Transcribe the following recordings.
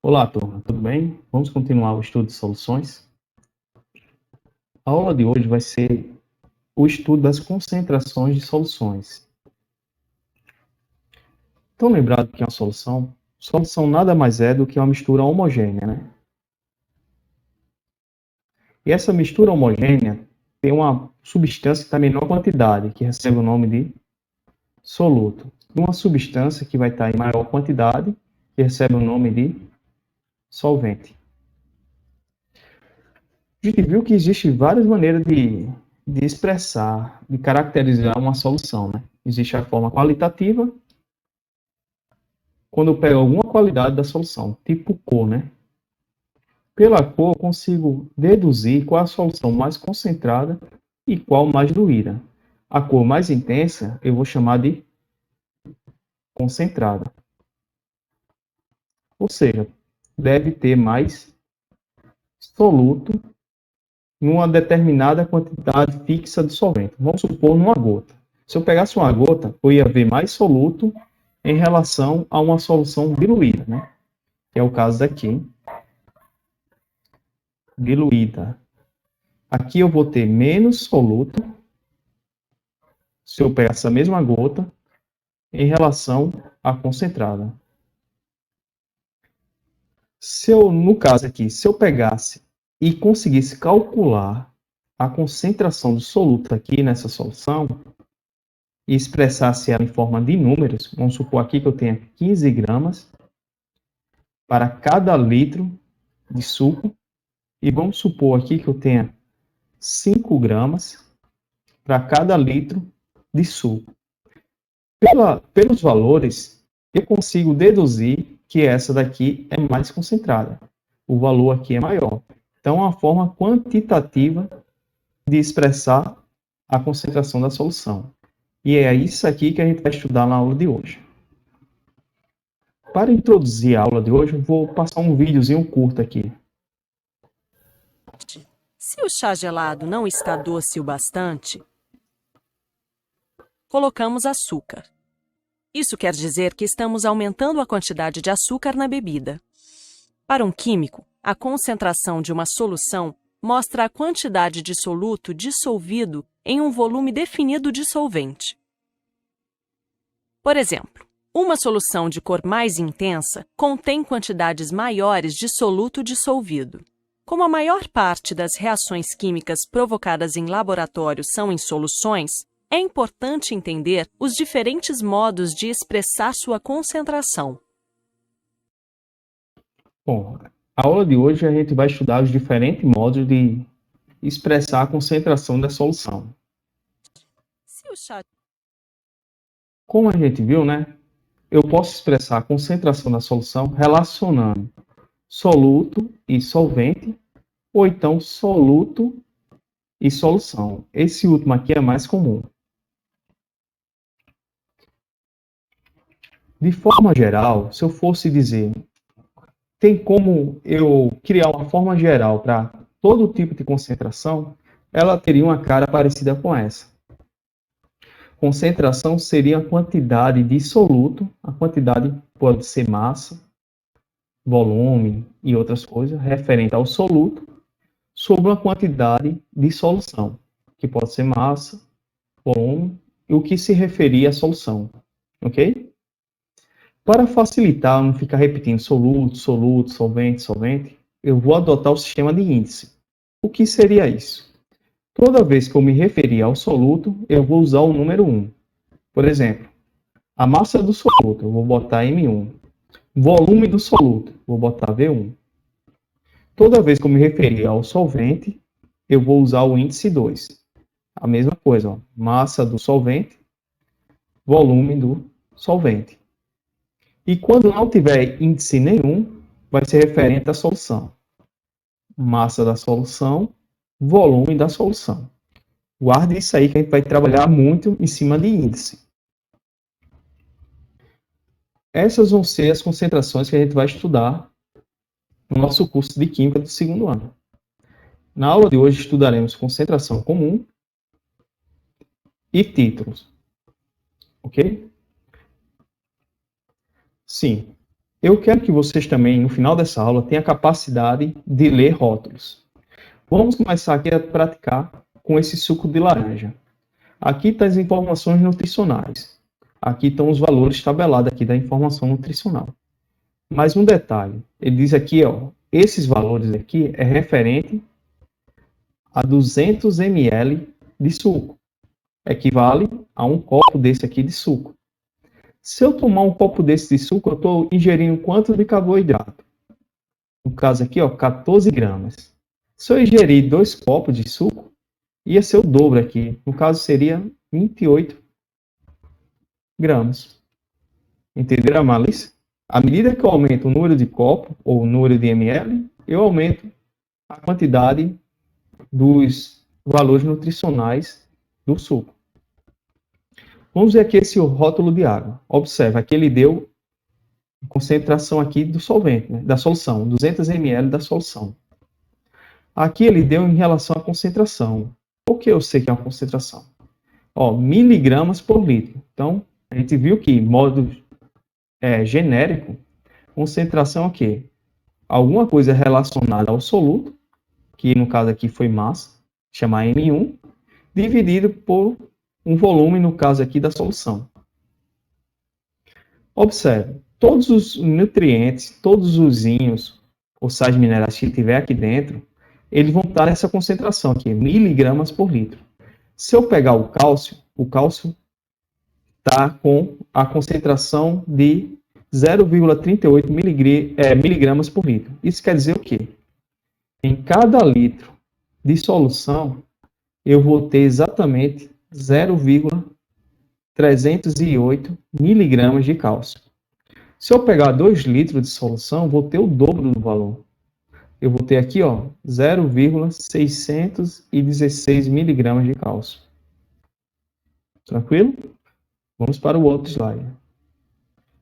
Olá, turma, tudo bem? Vamos continuar o estudo de soluções? A aula de hoje vai ser o estudo das concentrações de soluções. Estão lembrados que é uma solução? Solução nada mais é do que uma mistura homogênea, né? E essa mistura homogênea tem uma substância que está em menor quantidade, que recebe o nome de soluto. E uma substância que vai estar em maior quantidade, que recebe o nome de solvente. A gente viu que existem várias maneiras de expressar, de caracterizar uma solução, né? Existe a forma qualitativa, quando eu pego alguma qualidade da solução, tipo cor, né? Pela cor, eu consigo deduzir qual é a solução mais concentrada e qual mais diluída. A cor mais intensa eu vou chamar de concentrada. Ou seja, deve ter mais soluto numa determinada quantidade fixa de solvente. Vamos supor numa gota. Se eu pegasse uma gota, eu ia ver mais soluto em relação a uma solução diluída, né? Que é o caso daqui, diluída. Aqui eu vou ter menos soluto se eu pegar essa mesma gota em relação à concentrada. No caso aqui, se eu pegasse e conseguisse calcular a concentração do soluto aqui nessa solução e expressasse ela em forma de números, vamos supor aqui que eu tenha 15 gramas para cada litro de suco, e vamos supor aqui que eu tenha 5 gramas para cada litro de suco. Pelos valores, eu consigo deduzir que essa daqui é mais concentrada. O valor aqui é maior. Então, é uma forma quantitativa de expressar a concentração da solução. E é isso aqui que a gente vai estudar na aula de hoje. Para introduzir a aula de hoje, eu vou passar um videozinho curto aqui. Se o chá gelado não está doce o bastante, colocamos açúcar. Isso quer dizer que estamos aumentando a quantidade de açúcar na bebida. Para um químico, a concentração de uma solução mostra a quantidade de soluto dissolvido em um volume definido de solvente. Por exemplo, uma solução de cor mais intensa contém quantidades maiores de soluto dissolvido. Como a maior parte das reações químicas provocadas em laboratório são em soluções, é importante entender os diferentes modos de expressar sua concentração. Bom, a aula de hoje a gente vai estudar os diferentes modos de expressar a concentração da solução. Se o chá... Como a gente viu, né? Eu posso expressar a concentração da solução relacionando soluto e solvente, ou então soluto e solução. Esse último aqui é mais comum. De forma geral, se eu fosse dizer, tem como eu criar uma forma geral para todo tipo de concentração, ela teria uma cara parecida com essa. Concentração seria a quantidade de soluto, a quantidade pode ser massa, volume e outras coisas, referente ao soluto, sobre uma quantidade de solução, que pode ser massa, volume e o que se referir à solução, ok? Para facilitar, não ficar repetindo soluto, soluto, solvente, solvente, eu vou adotar o sistema de índice. O que seria isso? Toda vez que eu me referir ao soluto, eu vou usar o número 1. Por exemplo, a massa do soluto, eu vou botar M1. Volume do soluto, vou botar V1. Toda vez que eu me referir ao solvente, eu vou usar o índice 2. A mesma coisa, ó, massa do solvente, volume do solvente. E quando não tiver índice nenhum, vai ser referente à solução. Massa da solução, volume da solução. Guarde isso aí que a gente vai trabalhar muito em cima de índice. Essas vão ser as concentrações que a gente vai estudar no nosso curso de Química do segundo ano. Na aula de hoje estudaremos concentração comum e títulos. Ok? Sim. Eu quero que vocês também, no final dessa aula, tenham a capacidade de ler rótulos. Vamos começar aqui a praticar com esse suco de laranja. Aqui estão as informações nutricionais. Aqui estão os valores tabelados aqui da informação nutricional. Mais um detalhe, ele diz aqui, ó, esses valores aqui é referente a 200 ml de suco. Equivale a um copo desse aqui de suco. Se eu tomar um copo desse de suco, eu estou ingerindo quanto de carboidrato? No caso aqui, ó, 14 gramas. Se eu ingerir 2 copos de suco, ia ser o dobro aqui. No caso, seria 28 gramas. Entenderam a malícia? À medida que eu aumento o número de copo, ou o número de ml, eu aumento a quantidade dos valores nutricionais do suco. Vamos ver aqui esse rótulo de água. Observe, aqui ele deu concentração aqui do solvente, né, da solução, 200 ml da solução. Aqui ele deu em relação à concentração. O que eu sei que é uma concentração? Ó, miligramas por litro. Então, a gente viu que, modo genérico, concentração é o quê? Alguma coisa relacionada ao soluto, que no caso aqui foi massa, chama M1, dividido por um volume, no caso aqui da solução. Observe, todos os nutrientes, todos os íons ou sais minerais que tiver aqui dentro, eles vão estar nessa concentração aqui, miligramas por litro. Se eu pegar o cálcio está com a concentração de 0,38 miligramas por litro. Isso quer dizer o quê? Em cada litro de solução, eu vou ter exatamente 0,308 miligramas de cálcio. Se eu pegar 2 litros de solução, vou ter o dobro do valor. Eu vou ter aqui, ó, 0,616 miligramas de cálcio. Tranquilo? Vamos para o outro slide.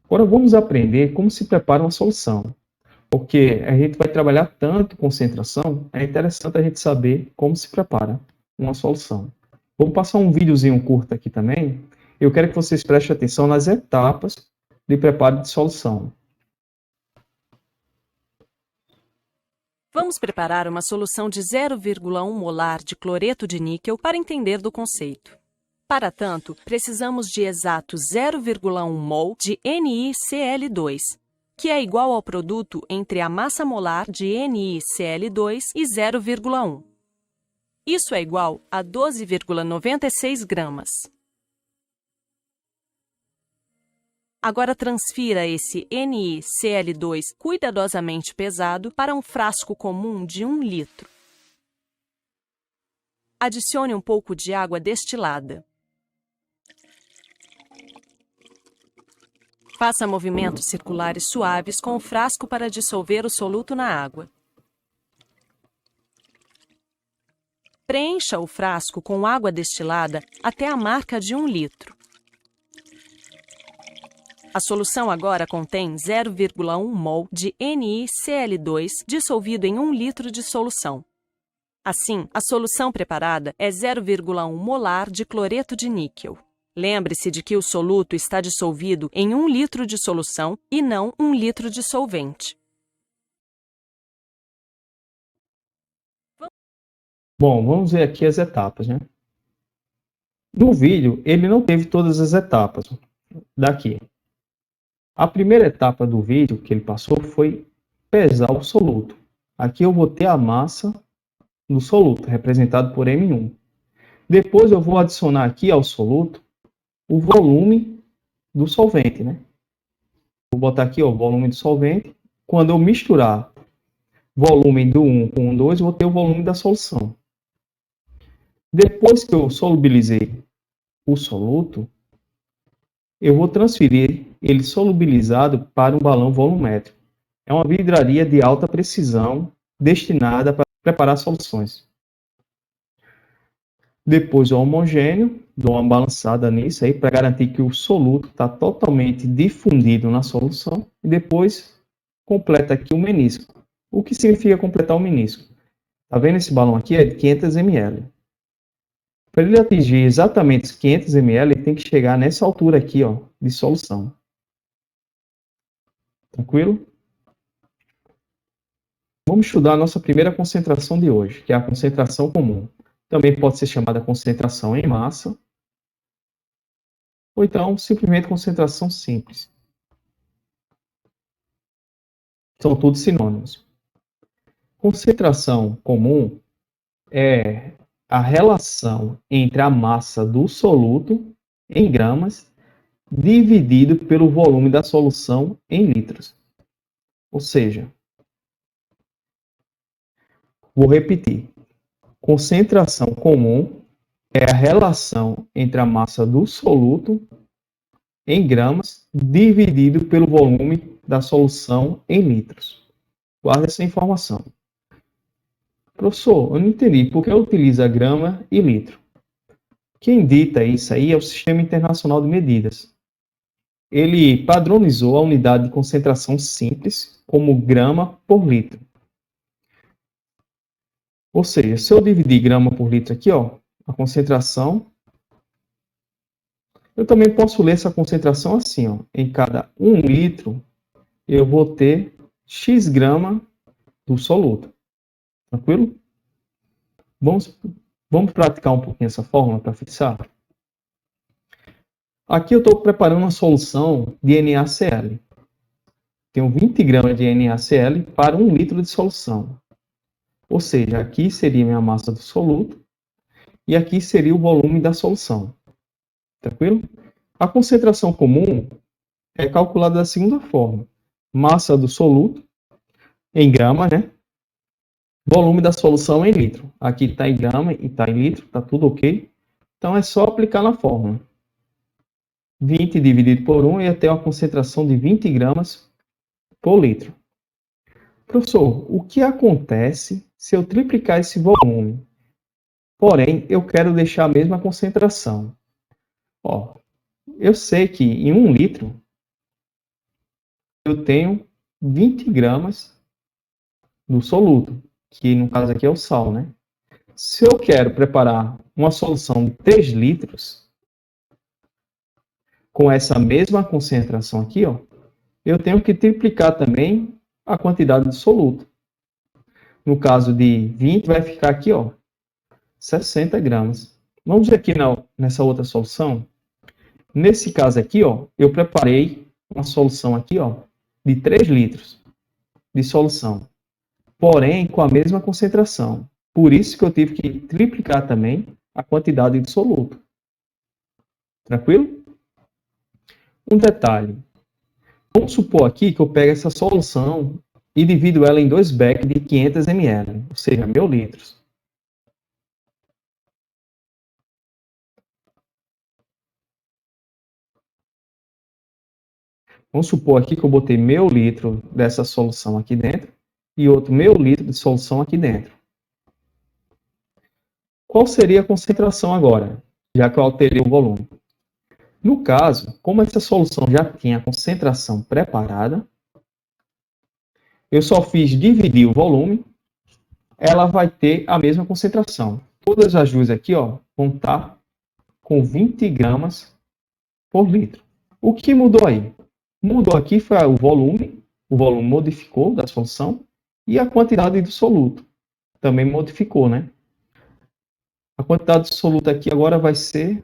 Agora vamos aprender como se prepara uma solução. Porque a gente vai trabalhar tanto concentração, é interessante a gente saber como se prepara uma solução. Vou passar um videozinho curto aqui também. Eu quero que vocês prestem atenção nas etapas de preparo de solução. Vamos preparar uma solução de 0,1 molar de cloreto de níquel para entender do conceito. Para tanto, precisamos de exato 0,1 mol de NiCl2, que é igual ao produto entre a massa molar de NiCl2 e 0,1. Isso é igual a 12,96 gramas. Agora transfira esse NiCl2 cuidadosamente pesado para um frasco comum de 1 litro. Adicione um pouco de água destilada. Faça movimentos circulares suaves com o frasco para dissolver o soluto na água. Preencha o frasco com água destilada até a marca de 1 litro. A solução agora contém 0,1 mol de NiCl2 dissolvido em 1 litro de solução. Assim, a solução preparada é 0,1 molar de cloreto de níquel. Lembre-se de que o soluto está dissolvido em 1 litro de solução e não 1 litro de solvente. Bom, vamos ver aqui as etapas, né? No vídeo, ele não teve todas as etapas daqui. A primeira etapa do vídeo que ele passou foi pesar o soluto. Aqui eu vou ter a massa do soluto, representado por M1. Depois eu vou adicionar aqui ao soluto o volume do solvente, né? Vou botar aqui, ó, o volume do solvente. Quando eu misturar volume do 1 com o 2, eu vou ter o volume da solução. Depois que eu solubilizei o soluto, eu vou transferir ele solubilizado para um balão volumétrico. É uma vidraria de alta precisão destinada para preparar soluções. Depois o homogêneo, dou uma balançada nisso aí para garantir que o soluto está totalmente difundido na solução. E depois completa aqui o menisco. O que significa completar o menisco? Tá vendo esse balão aqui? É de 500 ml. Para ele atingir exatamente os 500 ml, ele tem que chegar nessa altura aqui, ó, de solução. Tranquilo? Vamos estudar a nossa primeira concentração de hoje, que é a concentração comum. Também pode ser chamada concentração em massa, ou então simplesmente concentração simples. São todos sinônimos. Concentração comum é a relação entre a massa do soluto em gramas dividido pelo volume da solução em litros. Ou seja, vou repetir. Concentração comum é a relação entre a massa do soluto em gramas dividido pelo volume da solução em litros. Guarda essa informação. Professor, eu não entendi por que utiliza grama e litro. Quem dita isso aí é o Sistema Internacional de Medidas. Ele padronizou a unidade de concentração simples como grama por litro. Ou seja, se eu dividir grama por litro aqui, ó, a concentração, eu também posso ler essa concentração assim, ó, em cada 1 litro eu vou ter X grama do soluto. Tranquilo? Vamos praticar um pouquinho essa fórmula para fixar? Aqui eu estou preparando uma solução de NaCl. Tenho 20 gramas de NaCl para 1 litro de solução. Ou seja, aqui seria minha massa do soluto e aqui seria o volume da solução. Tranquilo? A concentração comum é calculada da seguinte forma. Massa do soluto em grama, né? Volume da solução em litro. Aqui está em grama e está em litro, está tudo ok. Então é só aplicar na fórmula. 20 dividido por 1 ia ter uma concentração de 20 gramas por litro. Professor, o que acontece se eu triplicar esse volume? Porém, eu quero deixar a mesma concentração. Ó, eu sei que em 1 litro eu tenho 20 gramas do soluto, que no caso aqui é o sal, né? Se eu quero preparar uma solução de 3 litros, com essa mesma concentração aqui, ó, eu tenho que triplicar também a quantidade de soluto. No caso de 20, vai ficar aqui, ó, 60 gramas. Vamos ver aqui nessa outra solução. Nesse caso aqui, ó, eu preparei uma solução aqui, ó, de 3 litros de solução, porém com a mesma concentração. Por isso que eu tive que triplicar também a quantidade de soluto. Tranquilo? Um detalhe. Vamos supor aqui que eu pego essa solução e divido ela em 2 becks de 500 ml, ou seja, 1000 litros. Vamos supor aqui que eu botei 1000 litros dessa solução aqui dentro e outro 1000 litros de solução aqui dentro. Qual seria a concentração agora, já que eu alterei o volume? No caso, como essa solução já tinha a concentração preparada, eu só fiz dividir o volume, ela vai ter a mesma concentração. Todas as duas aqui, ó, vão estar com 20 gramas por litro. O que mudou aí? Mudou aqui foi o volume modificou da solução e a quantidade de soluto também modificou, né? A quantidade de soluto aqui agora vai ser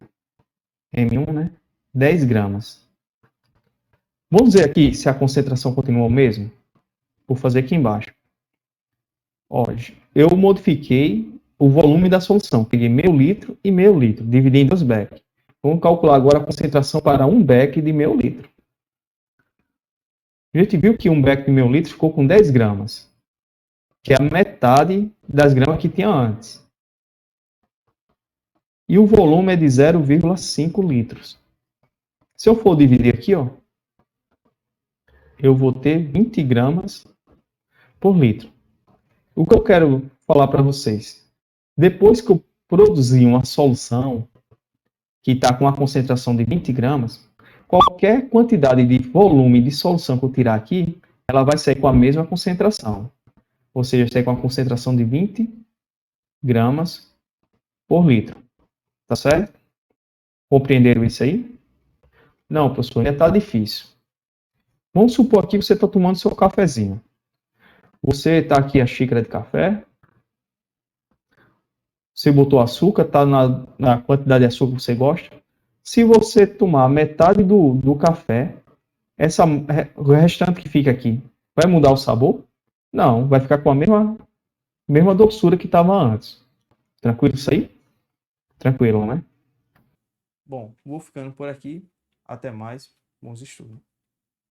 M1, né? 10 gramas. Vamos ver aqui se a concentração continua a mesma? Vou fazer aqui embaixo. Ó, eu modifiquei o volume da solução. Peguei 1000 litro e 1000 litro, dividi em 2 becks. Vamos calcular agora a concentração para 1 beck de 1000 litro. A gente viu que 1 beck de 1000 litros ficou com 10 gramas, que é a metade das gramas que tinha antes. E o volume é de 0,5 litros. Se eu for dividir aqui, ó, eu vou ter 20 gramas por litro. O que eu quero falar para vocês? Depois que eu produzir uma solução que está com uma concentração de 20 gramas, qualquer quantidade de volume de solução que eu tirar aqui, ela vai sair com a mesma concentração. Ou seja, sair com a concentração de 20 gramas por litro. Tá certo? Compreenderam isso aí? Não, professor, ainda está difícil. Vamos supor aqui que você está tomando seu cafezinho. Você está aqui a xícara de café. Você botou açúcar, está na quantidade de açúcar que você gosta. Se você tomar metade do café, o restante que fica aqui, vai mudar o sabor? Não, vai ficar com a mesma doçura que estava antes. Tranquilo isso aí? Tranquilo, né? Bom, vou ficando por aqui. Até mais. Bons estudos.